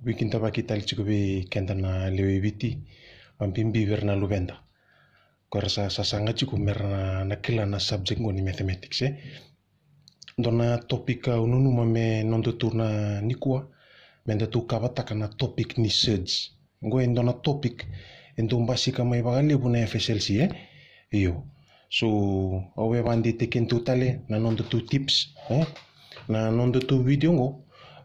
Wikinta bakitali chikubi kendana lewe viti ambimbi verna lubenda. Korasa sasanga chiku merna na kila na subject ngoni mathematics Dona topic ununu mame nondo turna nikua menda tu kabataka na topic ni surge. Ngo endona topic endombasika mai bagali buna FSLC iyo. So awe bandi teken totale na nondo tu tips na nondo tu video ngo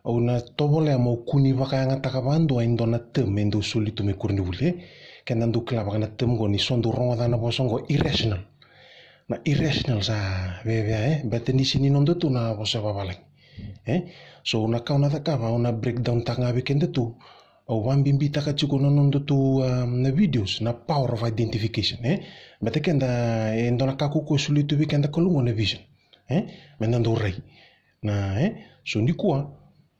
au na tobole amo kuni vakanga takabando endona tem endo solitu me kurni wule kenando klaba na tem ngo ni sondo ronga na bosongo irrational. Na irrational sa bebe beteni sini nondo tu na bosa babalang so una kauna takaba una breakdown tanga weekend tu au wambimbi takachuko nondo tu na videos na power of identification betekenda endona kakuko solitu weekend kolungo na vision menando rei na so nikua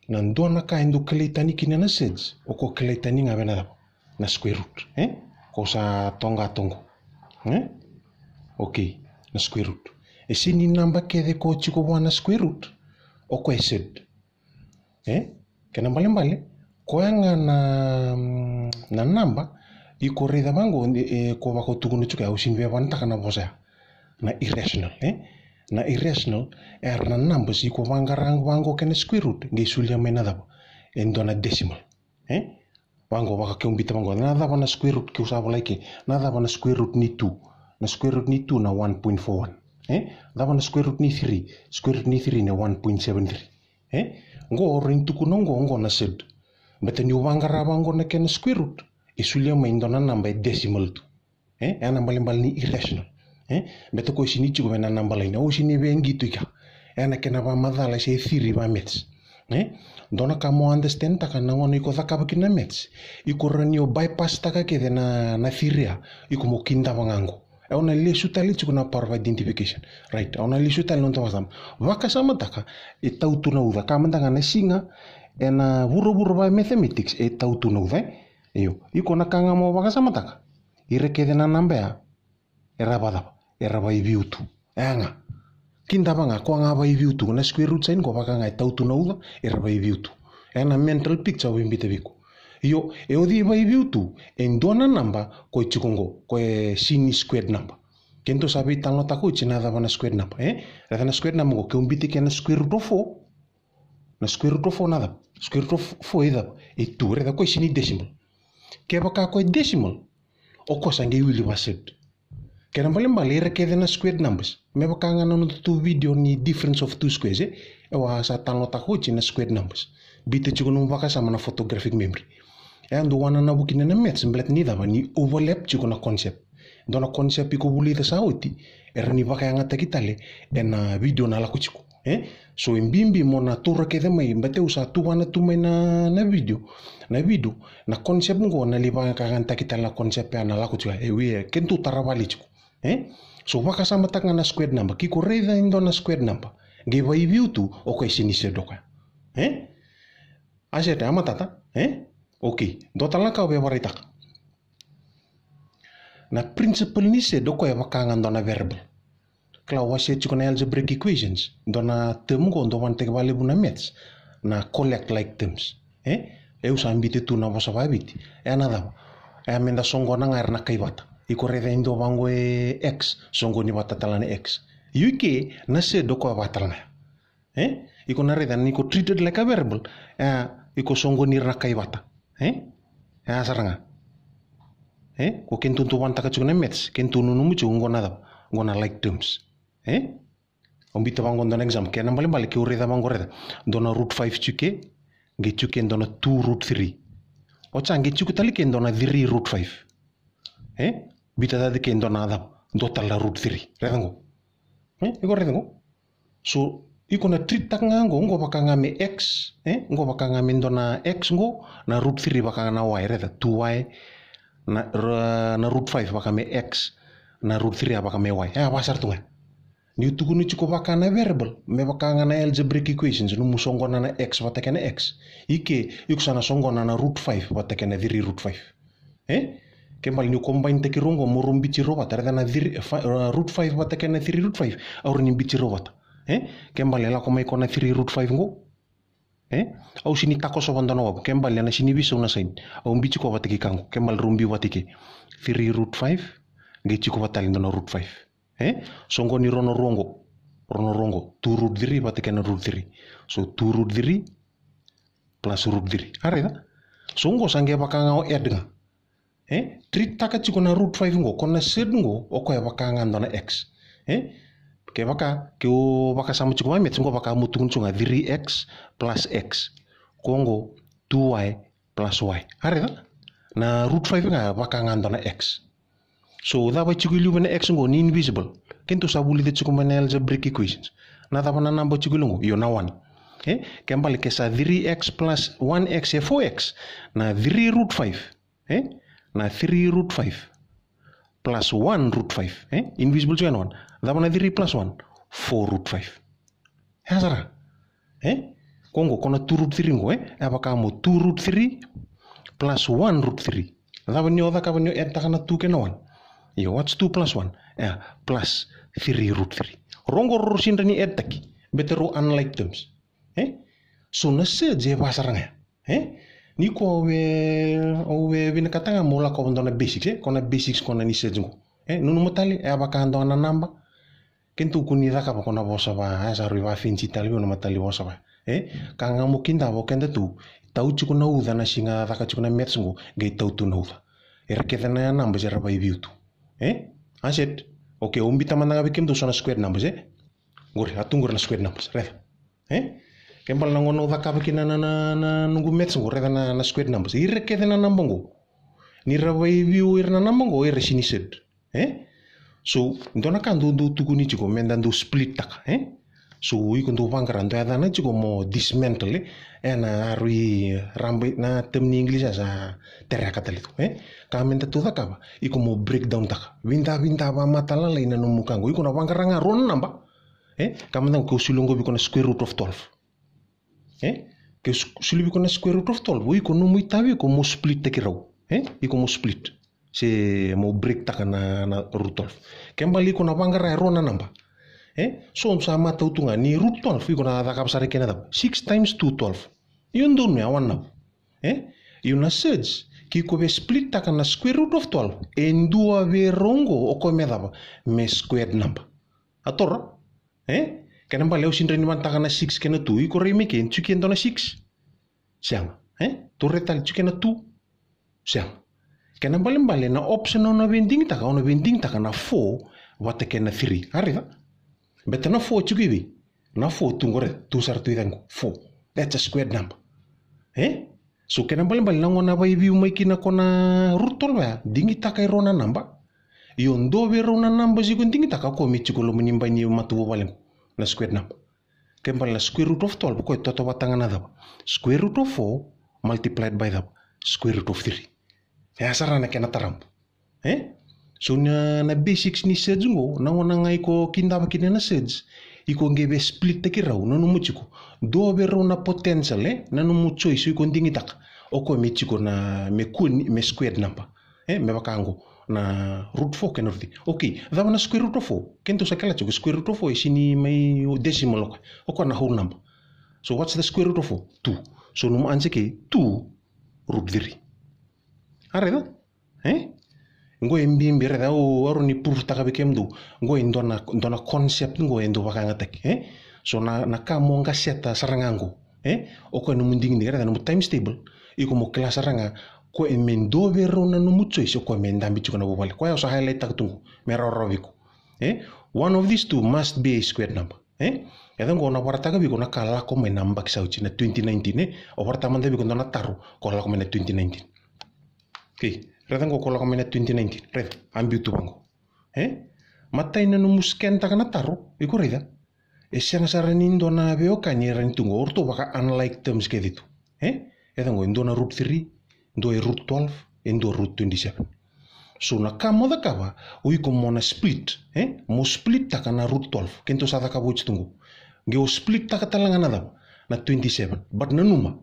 na ndona ka endo kleitani kinana seds oko kleitani ngabena na square root ko sa tonga tongo okay na square root sini namba kede ko chiko bwana square root oko sed kena mbale ko anga na namba iko reda bango ko bako tugunu chuka usimbe bwana takana bosa na irrational na irrational na numbers iko vangarang vango kena square root ngisulia menada endona decimal vango baka keumbita vango nada bana square root ki usaba like nada bana square root ni 2 na square root ni 2 na 1.41 nada bana square root ni 3 square root ni 3 na 1.73 ngo rintu kunongo na sed beteni vangara vango na kena square root isulia endona number decimal tu ana mbalimbali ni irrational beto ko sini chugo na namba line o sini bengi tuika ena kena ba madala se theory ba mets dona ka mo understand taka na ngono iko thaka bakina mets iko ranio bypass taka ke na theory iko mo kinda bangango ona le sutali chugo na power of identification right ona le sutali non tawasam waka sama taka tautu na uva ka mandanga na singa ena buru ba mathematics tautu na uva iyo iko na kanga mo waka sama taka ireke na namba ya era ba ibiutu anga kinda banga ko nga ba ibiutu na square root sign ko baka nga tautu na uva era ba ibiutu ena mental picture wimbite biko yo odi ba ibiutu endona namba ko chikongo ko sini squared number kento sabi talo tako china da bana squared number era na squared number ko umbite ken square root of 4 na square root of 4 nada square root of 4 ida tu era ko sini decimal ke baka ko decimal o ko sange wili baset kena mbali rekede na squared numbers me bakanga no tu video ni difference of two squares wa sa talo tako na squared numbers bite chugo no baka sama na photographic memory and wana na bukina na maths mblet ni daba ni overlap chugo na concept dona concept iko bulita sauti era ni baka nga takitale na video na la kuchiko so imbimbi mona tu rekede mai mbate usa tu wana tu mai na video na concept ngo na liba ka nga takitale na concept na la kuchiko we kentu tarawali chuko so waka sama taka na squared number kiko reda indo na squared number nge ba ibiutu okay sinise doka aseta amatata okay dotala ka we waritaka na principle ni se doko ya wakanga ndona variable kla wase chukona algebraic equations ndona term go ndo wante vale buna maths na collect like terms usa ambite tu na bosa babiti another amenda songo na ngar na kaibata iko reda indo bango x songo ni batatala na x yuke na se doko batalana iko na reda niko treated like a variable iko songo ni rakai bata saranga ko kentu tu wanta ka chukuna maths kentu no mucho ngona like terms ombita bango ndona exam ke na mbali ke reda bango reda ndona root 5 chuke nge chuke ndona 2 root 3 ocha nge chuke tali ke ndona 3 root 5 bita da ke ndona da total la root 3 redango iko redango so iko na treat takanga ngo bakanga me x ngo bakanga me ndona x ngo na root 3 bakanga na y reda 2y na root 5 bakanga me x na root 3 bakanga me y basar tunga ni tukunu chiko bakanga variable me bakanga na algebraic equations no musongo na x batakena x ike yuksana songo na root 5 batakena 3 root 5 kembali ni combine te kirongo morumbi chirobata reda na root 5 batakena 3 root 5 or ni bichirobata kembali la koma iko na 3 root 5 ngo au sini takoso wandana wabu kembal yana sini bisa una sain au mbichi ko watiki kangu kembal rumbi watiki 3 root 5 ngechi ko watali ndona root 5 songo ni rono rongo 2 root 3 watiki na root 3 so 2 root 3 plus root 3 areda songo sange bakanga o edga 3 taka chiko na root 5 ngo kona sed ngo o ko bakanga ndona x ke baka sama chiko ma metsi ngo baka mutungun chunga 3x plus x kongo 2y plus y areda na root 5 nga baka ngandona x so da ba chiko ilu na x ngo ni invisible kento sabuli de chiko mana algebraic equations na da bana number chiko ngo yo na 1 kembali ke sa 3x plus 1x e 4x na 3 root 5 na 3 root 5 plus 1 root 5 invisible chiko na 1 da bana 3 plus 1 4 root 5 hasara kongo kona 2 root 3 ngo abaka mo 2 root 3 plus 1 root 3 da banyo da ka banyo takana 2 ke na 1 yo what's 2 plus 1 plus 3 root 3 rongo rosin ni taki better unlike terms so na se je basaranga ni ko we binakatanga mola ko ndona basics kona basics kona ni se ngo nunu motali abaka ndona namba kento kuni daka ba kona bosa ba asa riva finchi tali no matali bosa ba kanga mukinda bo kenda tu tau chiku na uda na singa daka chiku na metsungo ge tau tu na uda erkeda na namba jera ba ibiutu aset okay umbita mananga bikem do sona square numbers ngore atungur na square numbers reda kembal na ngono daka bikina na nungu metsungo reda na square numbers irkeda na namba ngo ni raba ibiu irna namba ngo iresini set so ndona kandu ndu tukuni chiko menda ndu split taka so iko ndu vangara ndu adana chiko mo dismantle na arui rambi na temni english asa teraka talito ka menda tu taka iko mo breakdown taka winda ba matala la ina no mukango iko na vangara nga ron namba ka menda ko sulungo biko na square root of 12 ke sulubi ko na square root of 12 iko no muitawi ko mo split tekiraw iko mo split se mo break taka na root 12 kembali ko na vangara rona namba so sa mata utunga ni root 12 iko na daka pasare kena dab 6 times 2 12 yun dun me awan na yun na surge ki ko be split taka na square root of 12 endua be rongo o ko me daba me squared number atora kena mbale usin reni man taka na 6 kena 2 iko re me ken chuki ndo na 6 siang to retal chuki na 2 siang kena mbale na option ona vending taka na 4 wate kena 3 arida beta na 4 chukiwi na 4 tungore tu sartu idango 4 that's a squared number so kena mbale na ngona ba ibiu mai kina kona root 12 ya dingi taka irona namba yon do be rona namba jigun dingi taka ko mi chikulo menimba ni matu balem na squared number kembal na square root of 12 ko toto watanga na daba square root of 4 multiplied by the square root of 3 ya sarana kena taram so na basics ni sejungo na ngona ngai ko kinda bakine na sej iko ngebe split tekirau no muchiko do be ro na potential na no mu choice iko ndingi tak o ko michiko na me kun me squared number me bakango na root 4 kenordi okay daba na square root of 4 kento sakala chiko square root of 4 isini mai decimal o ko na whole number so what's the square root of 4 2 so no answer ke 2 root 3 areda ngo mbimbi reda o oro ni proof taka bekemdu ngo ndona concept ngo endo bakanga tak so na kamo nga seta sarangango o ko no munding ni reda no times table iko mo class saranga ko emendo verona no mucho iso ko emendambi chukona bobale ko ya so highlight tak tungu mero roviko one of these two must be a squared number eda ngo na warta ga biko na kala ko me namba kisauchi na 2019 o warta mande biko na taro ko la ko me na 2019 okay reda ngo ko la ko me na 2019 reda ambi tu bango matai na no musken taka na taro iko reda esena saranindo na beo kanyera ntungo orto baka unlike terms ke ditu eda ngo ndo na root 3 ndo e root 12 ndo root 27 so na kamo da kaba ui ko mona split mo split taka na root 12 kento sa da kabo chitungo nge o split taka talanga na 27 but na numa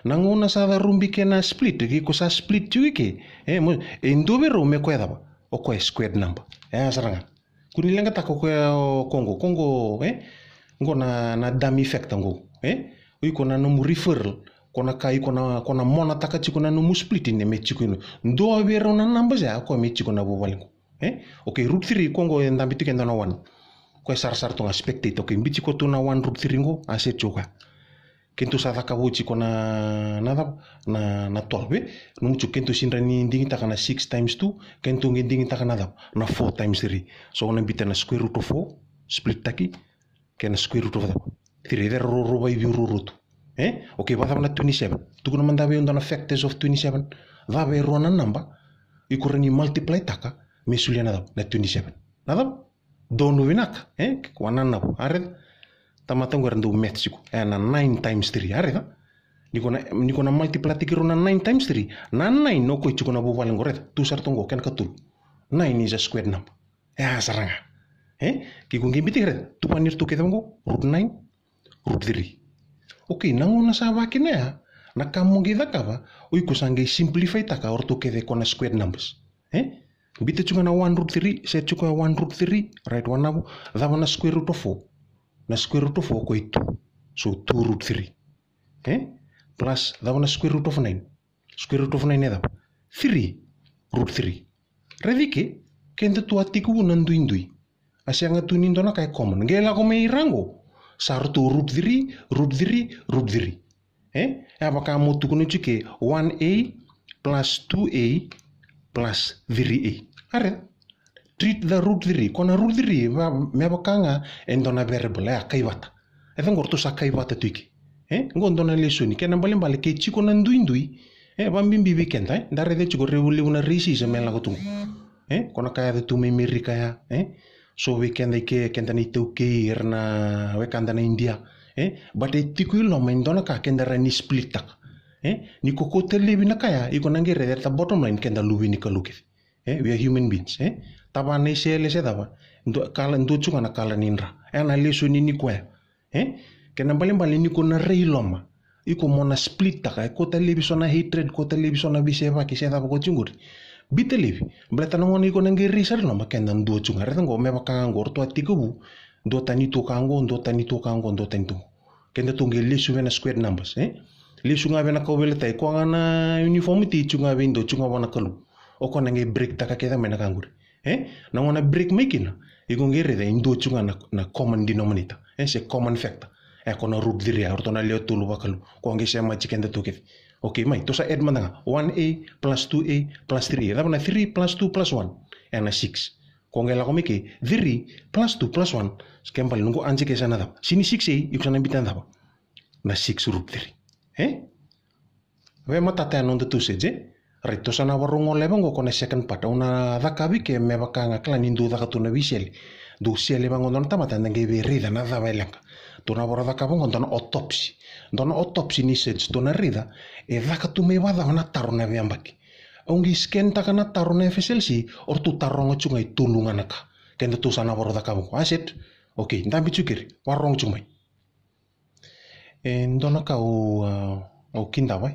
nangona sa da rumbi ke na split ki ko sa split tuike ndo bero me ko edaba o ko squared number saranga kuri lenga tako ko kongo ngo na dummy factor ngo iko na no referral kona kai kona mona taka chiko na no split ne me chiko no ndo avera na numbers ya ko me chiko na bovalingo okay root 3 kongo ndambi tikenda na 1 ko sar to spectate okay mbichi ko to na 1 root 3 ngo ase choka kento sa taka wuchi ko na 12 no mucho kento sindra ni ndingi taka na 6 times 2 kento ndingi taka na 4 times 3 so na bita na square root of 4 split taki kena square root of 3 there ro by view root okay bata na 27 tukuna mandabe on factors of 27 vabe ro na number ikurani multiply taka mesulia na 27 nada dono vinaka kwa nana are tamatang ndo math siku na 9 times 3 are niko na multiply tikiro na 9 times 3 na 9 no ko chiko na bovale ngoreta tu sartongo ken katul 9 is a square number saranga kikungi bitigre tu panir tu ketango root 9 root 3 okay nangona sa vakine na kamungi dakava uiko sange simplify taka orto kede kona square numbers bita chunga na 1 root 3 set chuka 1 root 3 right one nabu dava na square root of 4 na square root of 4 ko 2 so 2 root 3 plus dava na square root of 9 square root of 9 eda 3 root 3 redike kende tu atiku nandui asianga tu nindo na kai common ngela ko mai rango sar tu root 3 root 3 root 3 apa kamu tu kuno chike 1a plus 2a plus 3a are treat the root 3 kona root 3 me bakanga endona variable ya kaibata ngorto sa kaibata tuiki ngondona lesoni kena mbale ke chiko na ndui bambimbi weekend ndare de chiko rewuli una risi se mela ko tungu kona kaya de tu me mirika ya so weekend ke kenda ni tuki erna weekend na India but tiku lo mendona ka kenda ni split tak ni koko telebi na kaya iko nangere der ta bottom line kenda luwi ni kaluke we are human beings taba ne sele se daba ndo kala ndo chunga na kala ninra ana leso ni kwa kena mbali ni ko na reiloma iko mona split taka ko telebi sona hatred ko telebi sona biseva ki se daba ko chunguri bitelebi bleta no ngoni ko nangere research no makenda ndo chunga re ngo me bakanga ngorto atikubu ndo tani to kango ndo tani to kenda to ngele suwena square numbers lesu nga bena ko beleta ko ngana uniformity chunga windo chunga wana kalu o ko nange break taka keda mena kanguri na ngona break making iko ngere da indo chunga na common denominator se common factor ko na root 3 orto na leo tulu bakalu ko nge sema chikenda to ke okay mai to sa add mandanga 1a plus 2a plus 3 da na 3 plus 2 plus 1 na 6 ko ngela ko meke 3 plus 2 plus 1 skembal nungo anje ke sana da sini 6a iko sana bitanda ba na 6 root 3 we matata non tu seje rito sana warungo lebango kone second part una dakabi ke me bakanga klan indu dakatuna visel do sele bango non tamata nge rida na dabelanka to na bora dakabongo don autopsy ni sej to na rida e dakatu me bada na tarona biambaki ongi sken takana tarona FSLC or tu tarongo chungai tulunganaka kende tu sana bora dakabongo aset okay ndambi chukiri warong chumai ndona ka o kindabai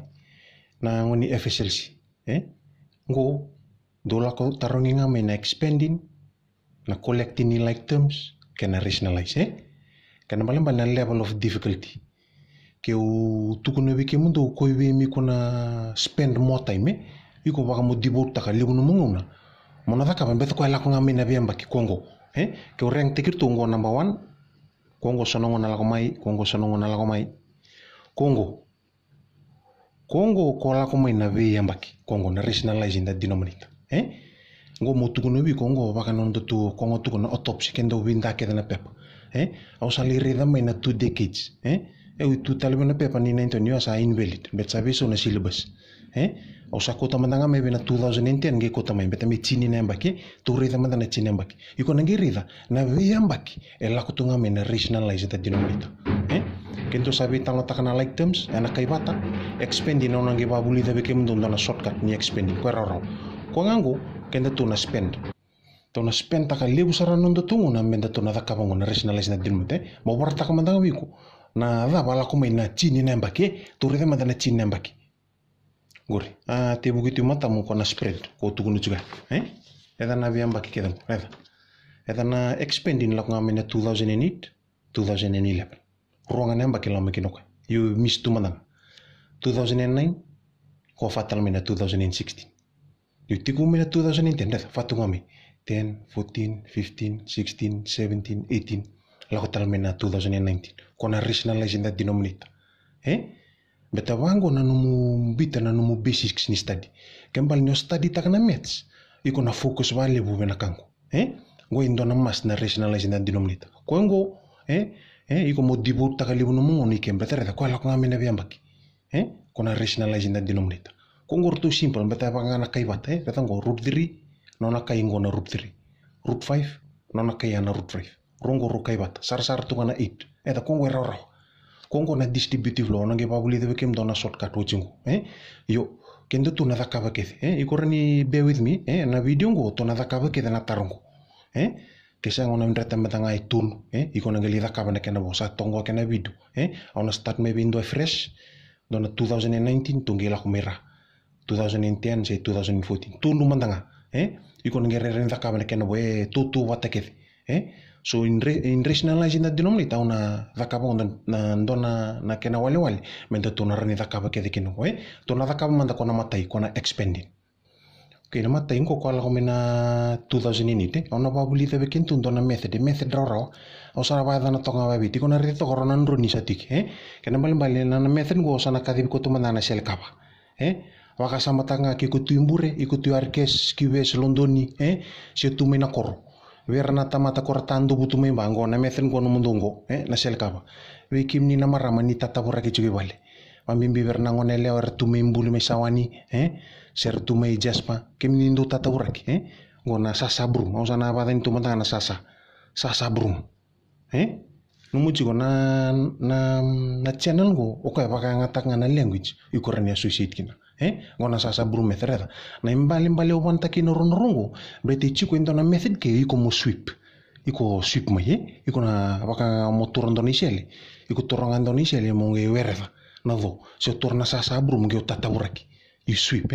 na ngoni FSLC ngo dola ko tarongi nga may na expanding na collecting ni like terms kena rationalize kana balamba na level of difficulty ke u tukuno bi ke mundo ko we mi kuna spend more time iko baka mo dibot taka libu no munguna mona daka ba beto ko la ko nga may na biamba ki Kongo ke rank tikir to ngo number 1 Kongo sonongo na la ko mai Kongo kola ko mai na ve yambaki Kongo na rationalizing that denominator ngo motukuno bi Kongo baka non tu Kongo tukuno autopsy kendo winda ke na pepa au sali rida mai na 2 decades tu talbe na pepa ni 19 sa invalid bet sabe so na syllabus au sa kota mandanga mai na 2010 nge kota mai beta mi chini na yambaki tu rida mandana chini yambaki iko nangi rida na ve yambaki la ko tunga mai na rationalize that denominator kento sabi tanga takana like terms ana kaibata expanding ona nge babuli da beke mundo na shortcut ni expanding ko raro ko ngango kenda to na spend taka lebu sara nondo tungu na menda to na dakabango na rationalize na dilmute mo warta ka mandanga wiku na da bala ko mai na chini na mbake to rede mandana chini na mbake gori te bugitu mata mo ko na spread ko tugunu juga eda na biamba ke kedan eda na expanding la ko ngamena 2008 2011 ronga namba kila makinoka io misy tumandana 2009 ko fatalmena 2016 io tiko mena 2010 reda fatungame 10 14 15 16 17 18 lako talmena 2019 kona rationalize in the denominator beta wango na numu bita na numu basics ni study kembal nyo study takana maths iko na focus wale buwe na kango ngo indo na mas na rationalize in the denominator ko ngo iko modibu takalibu numu ni kembra tere ko la ko ngamena biambaki kona rationalize in the denominator ko ngo to simple beta bangana kaibata beta ngo root 3 nona kai ngo na root 3 root 5 nona kai na root 5 rongo ro kaibata sar tu kana 8 eta ko ngo raw kongo na distributive law nange babuli de kem dona shortcut wochingo yo kendo tu na dakaba kete ikorani bear with me na video ngo to na dakaba kete na tarongo kesa ngona mdrata matanga itul ikona ngali dakaba na kena bosa tongo kena video ona start maybe indo fresh dona 2019 tungela kumera 2010 say 2014 tulu mandanga ikona ngere dakaba na kena boe tutu watakete so in rationalizing the denominator una dakaba na ndona na kena wale menda tuna rani dakaba kede kino tuna dakaba manda kona matai kona expanding okay na matai ngo kwala komena 2008 ona babuli tebe kintu ndona method raw osara ba dana tonga ba biti kona rito korona nroni satik kena mbali na method ngo sana kadi ko tumana na sel kaba waka samatanga ki kutuimbure ikutu arkes kiwes londoni se tumina koro verna tamata kortando butume bango na method ngo mundongo na sel kaba we kimni na marama ni tatabura ke chuge wale mambimbi verna ngone le or tume mbulu me sawani ser tume jaspa kimni ndo tatabura ke ngona sasa brum osana badan tumata na sasa brum numuji ko na channel ngo okay baka ngatak na language ikorani associate kina ngona sasa brum methreda na imbali obanta kino ronrongo beti chiko ndo na method ke iko mo sweep mai iko na baka motor indonesia iko toronga indonesia mo nge wereva na do se torna sasa brum nge tataburaki i sweep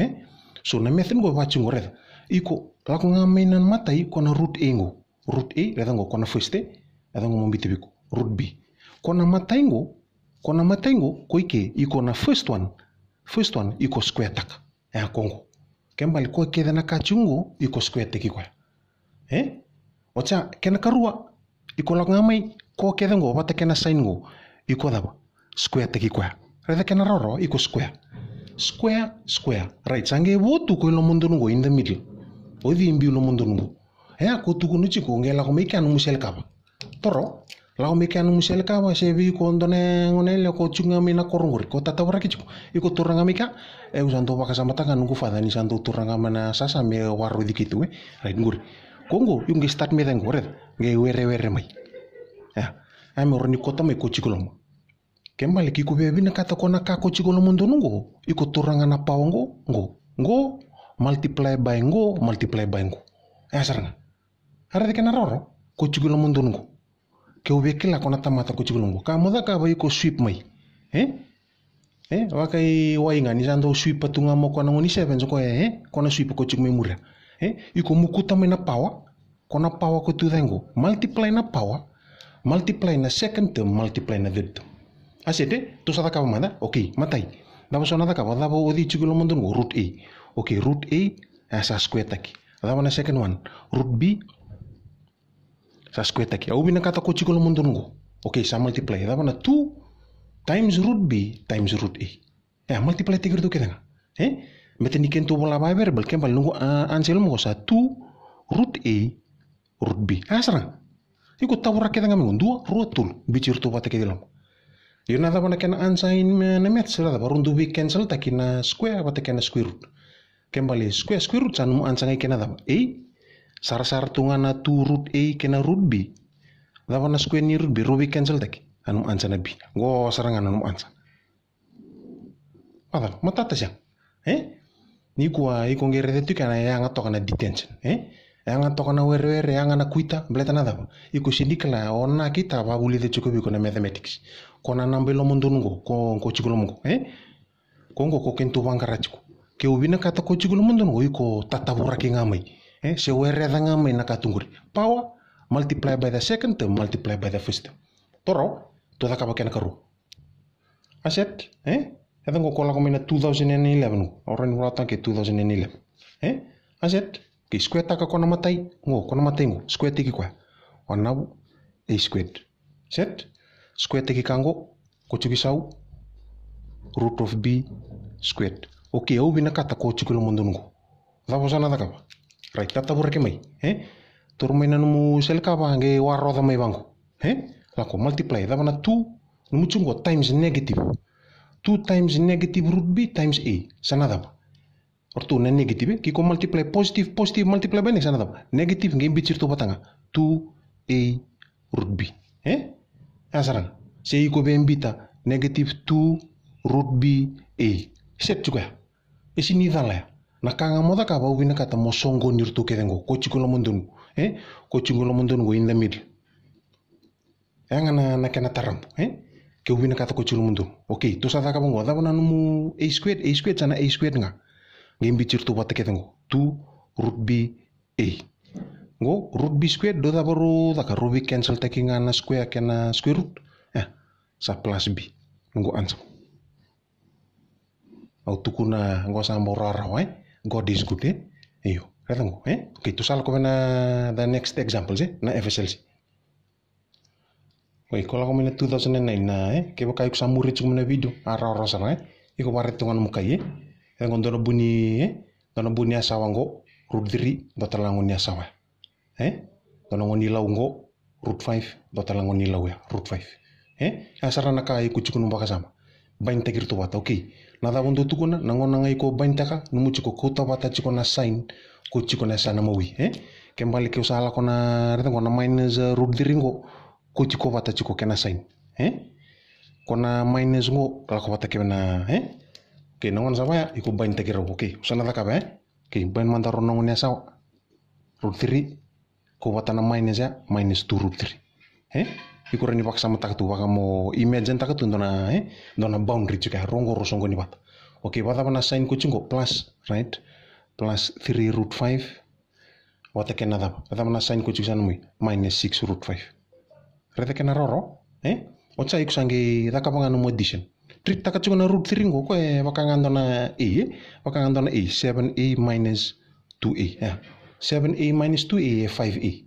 so na method ngo wachi ngoreda iko lako ngamainan mata iko na root a reda ngo kona first reda ngo mombiti biko root b kona mataingo ko ike iko na first one iko square taka kongo kembali ko keda na kachungo iko square teki kwa ocha kena karua iko langamai ko keda ngo bata kena sign ngo iko daba square teki kwa reda kena roro iko square right sange votu ko lo mundo ngo in the middle odi imbi lo mundo ngo ko tuku nuchi ko ngela ko mekanu musel kaba toro lao mekanu musel kaba sebi ko ndone ngone ko chunga mina korongori ko tatabura kichu iko turanga mika usando baka samatanga nungu fada ni santo turanga mana sasa me waru dikitu right nguri kongo yung start me dengo red nge were mai ame orni kota mai ko chikoloma kembali ki kubebi na kata kona ka ko chikolomo ndonungo iko turanga na pawango ngo multiply by ngo asaranga arade kana roro ko chikolomo ndonungo ke ubekela kona tamata ko chigulungu ka moda ka bai ko sweep mai wakai wainga ni sando sweep patunga mo kona ngoni 7 ko kona sweep ko chigme mura iko mukuta mai na power kona power ko tudengo multiply na power multiply na second term multiply na third term asete to sada ka manda okay matai daba sona da ka daba odi chigulo mondongo root a okay root a asa square taki daba na second one root b sa square taki au bina kata ko chikolo mondongo okay sa multiply daba na 2 times root b times root a multiply tigir to kedanga meten ni kento bola ba verbal kembal nungu ansel mo sa 2 root a root b asra iko tawra kedanga mo 2 root tul bichir to bata kedelam yuna daba na kana ansain na maths daba rundu bi cancel takina square bata kana square root kembali square root sanum ansangai kena daba a sar tungana 2 root a kena root b dava na square ni root b root b cancel taki anum ansana b go sarangan anum ansan ada matata siang ni kuwa iko ngere tu kana yang atokana detention yang atokana were yang ana kuita bletana dava iko sindikala ona kita babuli de chuko biko na mathematics kona nambelo mondungo ko chikulo mungo kongo ko kentu bangarachiko ke ubina kata ko chikulo mondungo iko tatabura kingamai se were danga mai nakatunguri power multiply by the second term multiply by the first term toro to da kaba ken karu Aset, ito ngo kola ko mina 2011 oran wala tanke 2011. Aset, ke square taka kona matai ngo square tiki kwa. Wanau a squared. Set, square tiki kango ko chukisau root of b squared. Okay, au bina kata ko chikulo mundungo. Davo sana dakaba. Right, tata burake mai. Turmaina numu selkaba nge warroda mai bango. Lako multiply davo na 2 numu chungo times negative. 2 times negative root b times a. Sana davo. Or 2 na negative kiko multiply positive multiply bani sana davo. Negative nge bichir to batanga 2a root b. Asarang. Sei ko be mbita negative 2 root b a. Set juga. Isi ni dala. Nakanga moda ka ba ubina kata mosongo nirtu kedengo. Ko chikulo mundun. Ko chikulo mundun go in the middle. Yang na kena taram. Ke ubina kata ko chikulo mundun. Okay, to sa ka bongo. Dabo na numu a squared sana a squared nga. Ngimbi chirtu bata kedengo. 2 root b a. Go root b squared do dabaru daka root b cancel taking na square kena square root. Sa plus b. Ngo answer. Autukuna ngo sambo rara God is good iyo katango okay to sala ko na the next examples na FSLC oi kola ko na 2009 na ke ba kayo sa muri chum na video ara sana iko bare tungan mukai ngondo na buni asawa ngo root 3 do talango ni asawa dono ngoni laungo root 5 do talango ni law ya root 5 asara na kai kuchukunu baka sama bain takir to bata okay nada bondo tukuna nangona ngai ko bain taka numu chiko kota bata chiko na sign ko chiko na sana mawi kembali ke usala kona reta kona minus root 3 ngo ko chiko bata chiko kena sign kona minus ngo la ko bata kena okay nangon sama ya iko bain takir okay usana taka ba okay bain mantaro nangone sawa root 3 ko bata na minus ya minus 2 root 3 iko reni paksa mata tu baka mo imagine taka tu dona boundary juga rongo rosongo ni bat. Okay, bata na sign kucing plus right plus 3 root 5 wata kena dap. Bata na sign kucing sana mui minus 6 root 5. Rete kena roro ocha iko sangi taka banga no addition. Treat taka chunga na root 3 ngo ko baka ngandona baka ngandona 7a minus 2a 7a minus 2a 5a.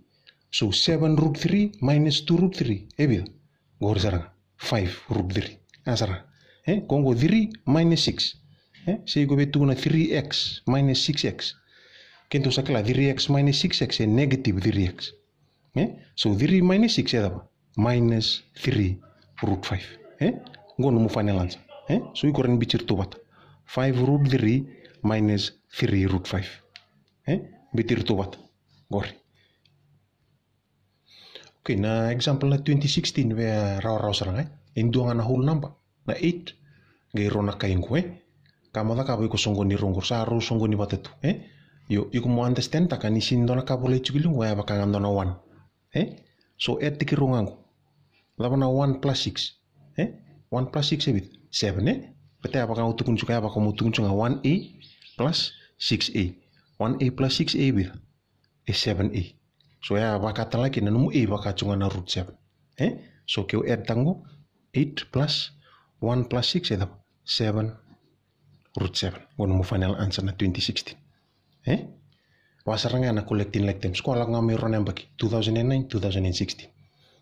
So 7 root 3 minus 2 root 3. Ebida. Gor sarang. 5 root 3. Asara. Kongo 3 minus 6. Say go betu na 3x minus 6x. Kento sakla 3x minus 6x negative 3x. So 3 minus 6 edaba. Minus 3 root 5. Go no mu final answer. So you koren bichir to bat. 5 root 3 minus 3 root 5. Bitir to bat. Gori. Okay, na example na 2016 we raw sarang induang na whole number na 8 gairo na kaingo kamada ka ko songo ni rongo saru songo ni batatu yo iko mo understand taka ni sindo na kabole chugilung wa baka ngando na 1 so tiki rongango laba na 1 plus 6 1 plus 6 ebit 7 bete baka utukun chuka baka mutun chunga 1a plus 6a 1a plus 6a ebit 7a. So ya baka talaki na numu baka chunga na root 7. So keu add tango 8 plus 1 plus 6 edap 7 root 7. Gono mu final answer na 2016. Wasaranga na collecting like them. Sekolah ngami ron baki 2009 2016.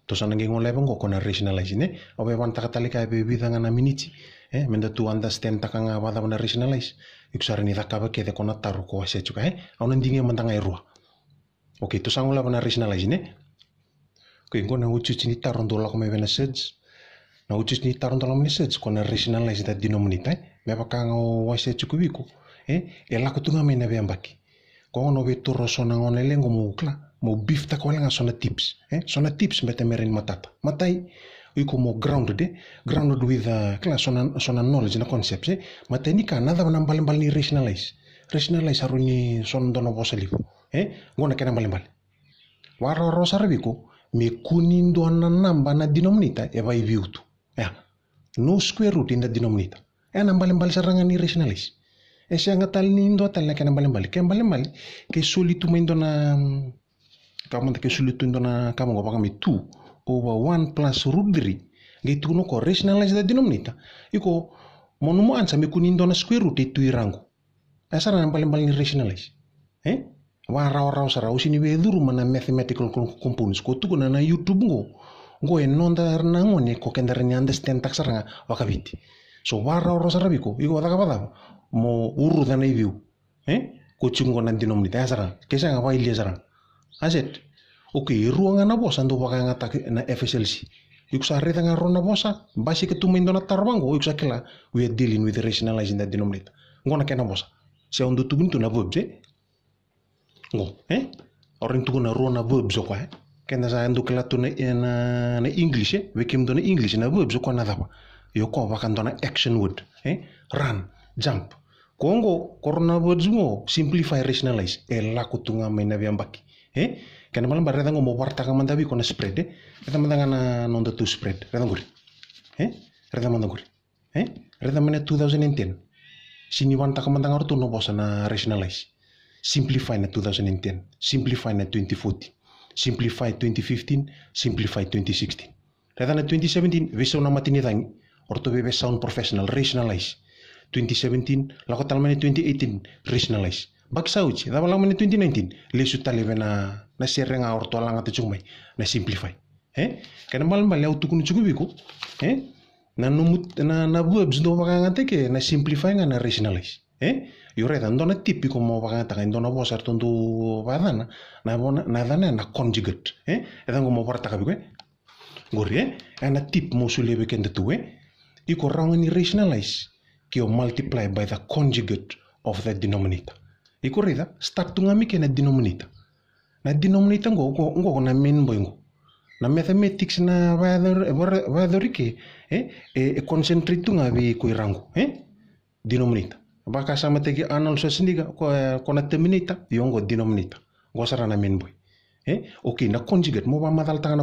To sana ngengo level ngo kona rationalize obe wan takatalika be bidanga na miniti. Menda to understand takanga wada na rationalize. Ikusarani takaba kede kona taru ko ase chuka awon ndinge mandanga irua. Okay, to sangu la bana rationalize Okay, ngona uchuchi ni taron dola ko mebena search. Na uchuchi ni taron dola meni search kona rationalize that denominator. Me bakanga wase chukubiko. Ela ko tunga mena be ambaki. Ko ono be toro sona ngone lengo mo ukla. Mo bifta ko lenga sona tips. Sona tips meta merin matata. Matai uko mo grounded with class sona knowledge na concepts matai ni kana da bana mbal ni rationalize. Rationalize haruni son dono bosalipo. Ngona kena mbali waro rosarabiko me kunindo na namba na denominator eva ibiutu no square root in the denominator na mbali saranga ni rationalize siya nga tal ni ndo tal na kena mbali ke solitu maindo na kamanta ke solitu ndo na kamongo baka mi 2 over 1 plus root 3 ngai tukuno ko rationalize the denominator iko monumo ansa me kunindona square root itu irango asara nambal ni rationalize wa raw sara usini we duru mana mathematical components ko tukuna na YouTube ngo enonda na ngone ko kendara ni understand taksara wakabiti so wa raw sara biko iko daga mo uru dana iviu ko chungo na denominator asara kesa nga wa ilia sara aset okay ruanga na bosa ndo waka ngata na FSLC yuksa reta nga rona bosa basi ketumindo na tarwango yuksa kila we are dealing with rationalizing that denominator ngona kena bosa si on do tuguntu na verbs ngo orin tuguna rona verbs ko kenda sa ndo kila tu na English we kim do na English na verbs ko na daba yo ko waka ndo na action word run jump kongo corona words ngo simplify rationalize la kutunga mena biambaki kana malam barreda ngo mo warta ka mandabi ko na spread reda mandanga na nonda tu spread reda nguri reda mandanguri reda mena 2010 sini wanta ka mandanga orto no bosa na rationalize simplify na 2010 simplify na 2014 simplify 2015 simplify 2016 reda na 2017 visa na matini tangi orto bebe sound professional rationalize 2017 la ko talmane 2018 rationalize baksauchi da balang mane 2019 lesu taleve na serenga orto langa te chumai na simplify kana mal mal au tukunu chukubiko na numut na verbs do baka ke na simplify na rationalize yo reda ndona tipiko mo baka ta ndona bo sarto ndo badana na bona na dana na conjugate edango mo porta kabiko ngori ana tip mo sulebe kende tuwe iko rango ni rationalize ki o multiply by the conjugate of the denominator iko reda start tungami ke na denominator ngo na main boy na mathematics na vadorike concentrate tunga bi ko irango denominator baka sama tegi analysis ndiga ko na terminator yongo denominator go sara na main boy okay na conjugate mo ba madal tanga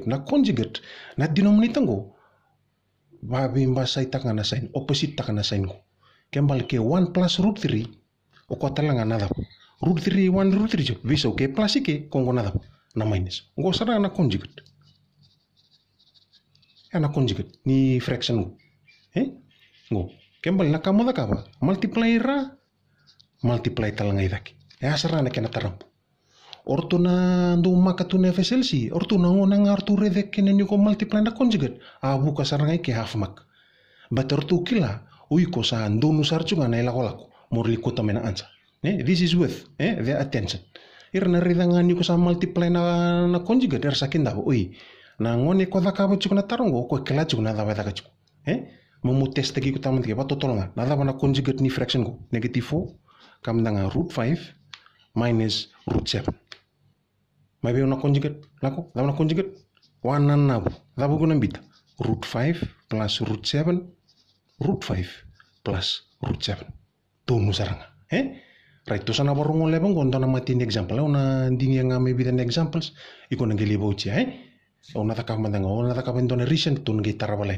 na conjugate na denominator ngo ba bimba sai tanga na sign opposite tanga na sign ko kembal ke 1 plus root 3 o ko talanga nada root 3 1 root 3 viso ke plus ke kongo nada na minus ngo sara na conjugate ni fraction ngo kembal na kamoda kaba multiply talanga idaki sara na kena tarampo orto na ndo makatu na FSLC orto na ngona ngartu rede kenen ko multiply na conjugate buka sara ngai ke half mark but orto kila uiko sa ndo nu sarchunga na lako morli kota mena ansa this is worth their attention irna reda ngani ko sa multiply na conjugate er sakinda na ngone ko daka chukuna tarongo ko kala chukuna da bada kachu mo test ki ko tamante ba totolanga na da bana conjugate ni fraction ko negative 4 kam danga root 5 minus root 7 mabe una conjugate lako da bana conjugate wanan na da bu guna bita root 5 plus root 7 root 5 plus root 7 tonu saranga right to sana barungo lebang gonda na matin example una ndingi nga maybe the examples iko ngeli bauchi ona takamandanga ona takamandona recent tun ngi tarabala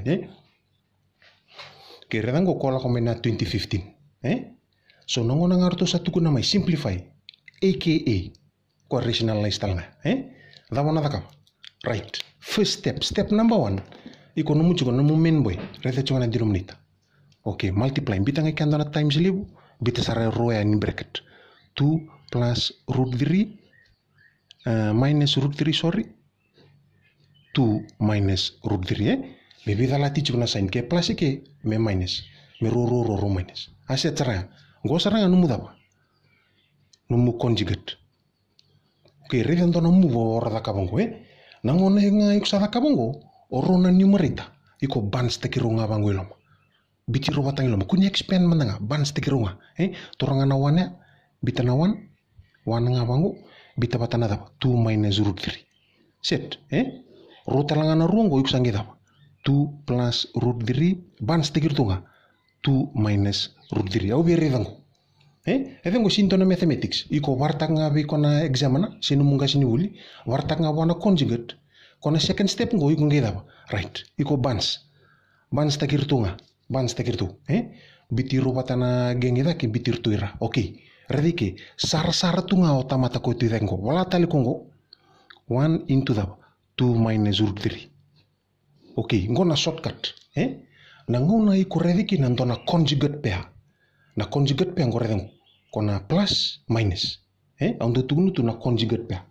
ke redango kola komena 2015 so nongona ngarto satu kuna mai simplify aka ko rationalize talanga da bona takam right first step number 1 iko no mucho no main boy rete chona denominator okay multiply bitanga kandana times libu bita sara row in bracket 2 plus root 3 minus root 3 sorry 2 minus root 3 me bida lati chuna sign ke plus ke me minus me ro minus aset sara go sara no mudaba no mu conjugate okay redendo no mu ora da kabongo nangona nga iksa da kabongo orona numerator iko bans tekirunga bangweloma bitiro batangiloma kunya expand mananga bans tekirunga toranga na wana bitana 1 nga bango bitabatana da 2 minus root 3 set rotalanga na rungo yuksangida 2 plus root 3 bans tekirtunga 2 minus root 3 au beridango edengo sintona mathematics iko wartanga bi kona examana sinu munga sini uli wartanga wana conjugate kona second step ngo iko ngida right iko bans tekirtunga bans tekirtu bitiru batana gengida ki bitirtu ira okay redike sar tunga otamata ko tidengo wala tali kongo 1 into the 2 minus root 3 Okay, ngona shortcut. Na ngona iko rediki na ndo na conjugate pair. Na conjugate pair ngore kona plus minus. Ando tugunu tu na conjugate pair.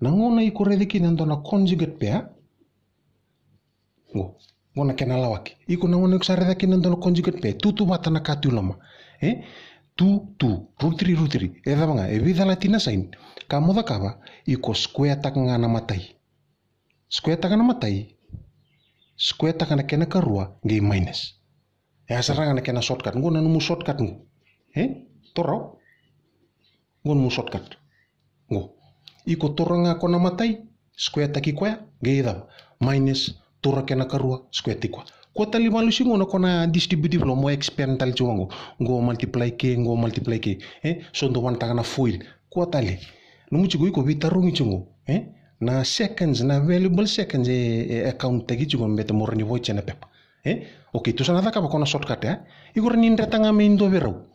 Na ngona iko rediki na ndo na conjugate pair. Ngona kena lawaki. Iko na ngona iko rediki na ndo na conjugate pair. Tu mata na katulama. 2 root 3 edha banga vida latina sign kamoda kaba iko square takanga na matai square takana kena karua ngi minus saranga na kena shortcut ngona numu shortcut ngo toro ngon mu shortcut ngo iko toranga kona matai square taki kwa ngi edha minus tora kena karua square tikwa kota lima lu singo na kona distributive lo mo experimental chuango ngo multiply ke so ndo wan takana foil kota le no muchi go vita rongi chungo na seconds na valuable seconds account tagi chungo mbete morni voice chena pep okay to sana taka kona shortcut igor ni ndeta nga me ndo vero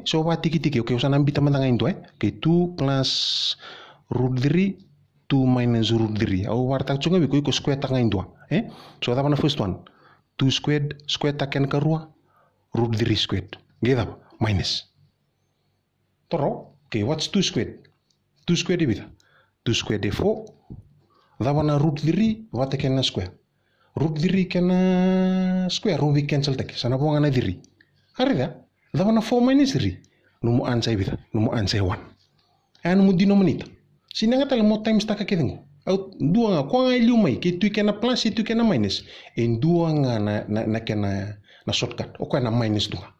so wa tiki okay usana mbita mandanga indo okay 2 plus root 3 2 minus root 3 au warta chungo biko iko square tanga indo so that one first one 2 squared taken karua root 3 squared geda minus toro okay what's 2 squared 2 squared ibida 2 squared 4 dabana root 3 what can square root 3 can square root cancel take sana bonga na 3 harida dabana 4 minus 3 numu answer ibida numu answer 1 and mu denominator sinanga tala mo times taka kedengo dua nga kwa nga ilumay kay tu kena plus itu kena minus en dua nga na kena na shortcut o kwa na minus dua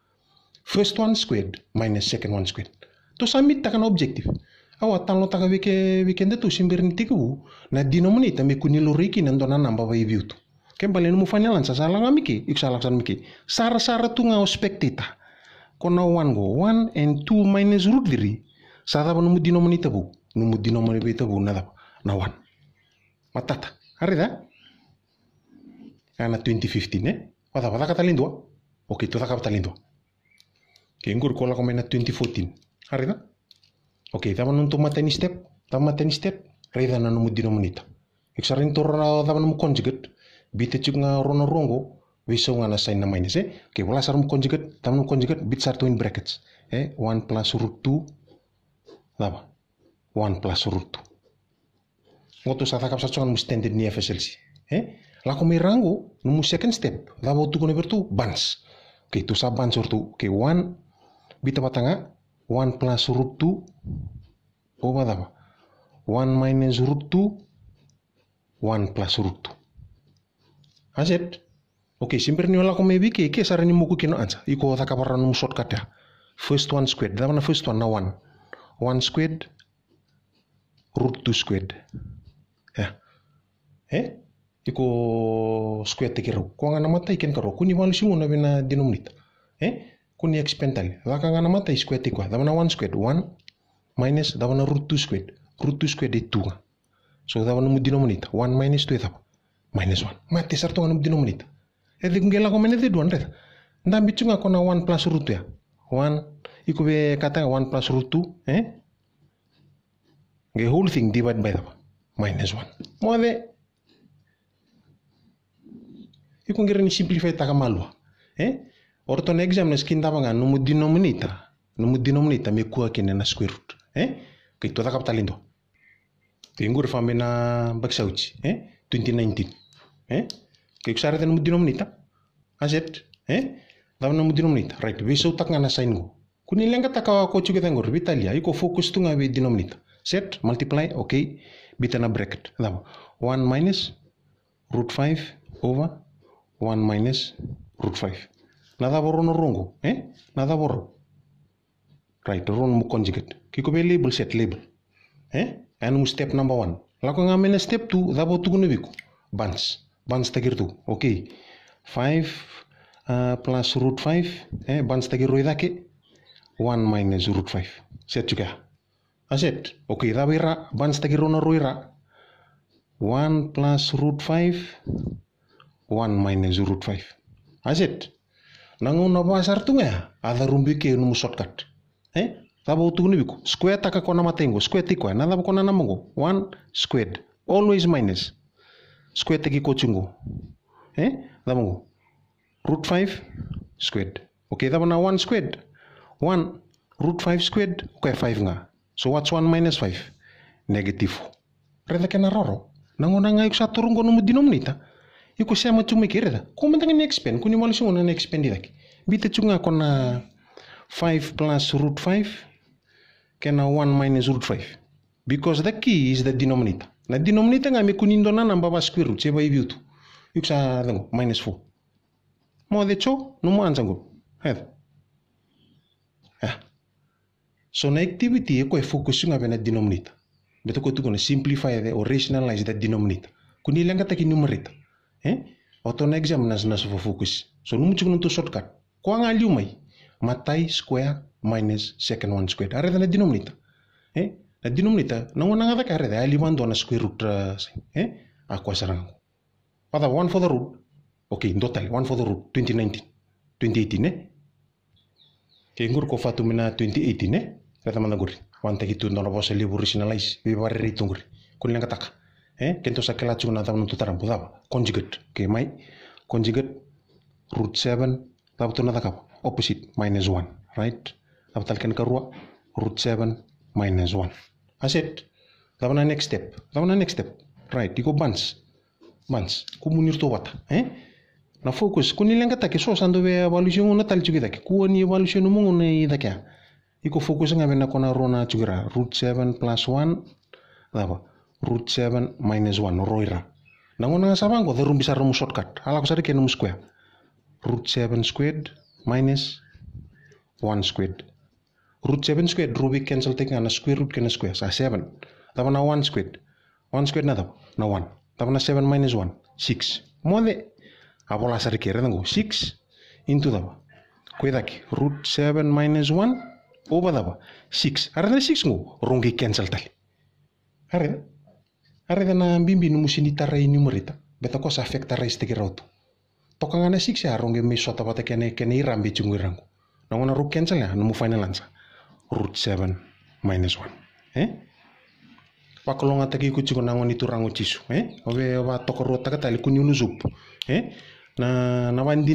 first one squared minus second one squared to samit taka na objective awa tanlo taka weekend tu simberni tiku na denominator me kunilo riki na ndona namba ba view tu kembali no mufanya sa sala nga miki iksalaksan miki sara tu nga spectator kona 1 go 1 and 2 minus root 3 sada ba no denominator bu no denominator bu na 1 matata arida ana 2015 wada katalindwa okay to katalindwa ke ngur kola ko mena 2014 arida okay tama nun to matani step rida na no denominator iksarin to na tama no conjugate bite chunga rono rongo wiso nga na sign na minus okay wala sarum conjugate tama no conjugate bit start in brackets 1 plus root 2 daba 1 plus root 2 ngoto sa takap sa chongan standard ni FSLC la ko may rango no second step la bo tuko number 2 bans okay to sa bans or 2 okay 1 bita batanga 1 plus root 2 over daba 1 minus root 2 1 plus root 2 aset okay simper ni la ko may bike ke sarani mo ko kino ansa iko takapara no shortcut ya first one squared daba na first one na 1 squared root 2 squared iko square tekero ko nga namata iken karo kuni walu simu na bina denominator kuni expentali laka nga namata square tekwa dabana 1 squared 1 minus dabana root 2 squared de 2 so dabana mu denominator 1 minus 2 daba minus 1 mate sarto nga mu denominator ngela ko mene de 2 reta ndambi chunga kona 1 plus root ya 1 iko be kata 1 plus root 2 nge whole thing divided by daba minus 1 mode iko ngere ni simplify taka malwa orto na exam na skin daba nga no denominator me kuwa kene na square root kay to taka talindo ngur fambe na baksauchi 2019 kay kusara na denominator azet daba na denominator right we so tak nga na sign go kunilenga taka ko chuge ngor vitalia iko focus tu nga we denominator set multiply okay bita na bracket daba 1 minus root 5 over 1 minus root 5 nada boro no rongo nada boro right ron mu conjugate kiko be label set label and mu step number 1 lako nga mena step 2 dabo tuguno biko bans tagir tu okay 5 plus root 5 bans tagir roidake 1 minus root 5 set juga aset okay dabira bans tagir rono roira 1 plus root 5 1 minus root 5 aset nangun na basar tunga ada rumbi ke no shortcut tabo tugni biko square taka kona matengo square tikwa nada kona namango 1 squared always minus square tagi ko chungo Dabango root 5 squared. Okay, dabana 1 squared. 1 root 5 squared. Okay, 5 nga. So what's 1 minus 5? Negative 4. Reda kena roro. Nangona nga sa turungo no denominator. Iko sama cuma kireda. Kung man tangan expand, kung yung malusong na expand daki. Bita chunga kona 5 plus root 5 kena 1 minus root 5. Because the key is the denominator. Na denominator nga may kunindo na nambaba square root. Seba ibiutu. Yuk sa dango minus 4. Mo de cho no mo ansango. Head. So na activity ko focus nga na denominator. Beto ko to gonna simplify or rationalize that denominator. Kuni lang kata ki numerator. Auto na exam nas focus. So numu chukun to shortcut. Ko nga liumay. Matay square minus second one squared. Are na denominator. Na denominator nangona nga ka are ali one do na square root ako sarang. Pada 1 for the root. Okay, total 1 for the root 2019. 2018 Kaya ngur ko fatu mina 2018 Kata mana guri. Wanta gitu na bosa libu rationalize. Bibare rito guri. Kun lang kataka. Kento sa kela chuna tamu nutu taram pudaba. Conjugate. Okay, mai conjugate root 7 tabu tu nataka opposite minus 1, right? Tabu talkan karua root 7 minus 1. Aset. Tabu na next step. Right, iko bans. Kumunir to wata. Na focus kuni lang kataki so sando be evaluation una tal chugida ki kuani evaluation mo ngone idakya. Iko focus nga bena kona rona chugira root 7 plus 1 daba root 7 minus 1 roira. Nangona nga sabango the room bisa room shortcut. Ala ko sari kenum square. Root 7 squared minus 1 squared. Root 7 squared ruby cancel take na square root kena square sa 7. Daba na 1 squared. 1 squared na daba na 1. Daba na 7 minus 1 6. Mode abola sari kere nango 6 into daba. Kuidaki root 7 minus 1 over daba 6. Arada 6 ngo rongi cancel tali. Arada na bimbi numusini tarai numerator. Beta ko sa affect tarai stegi rautu. Toka nga na 6 ya rongi me sota bata kene irambi chungu rango. Nangona root cancel ya numu final answer. Root 7 minus 1. Pakolonga taki kuchiko nangoni tu rango chisu. Obe oba toko rota katali kunyunu zup. Na wandi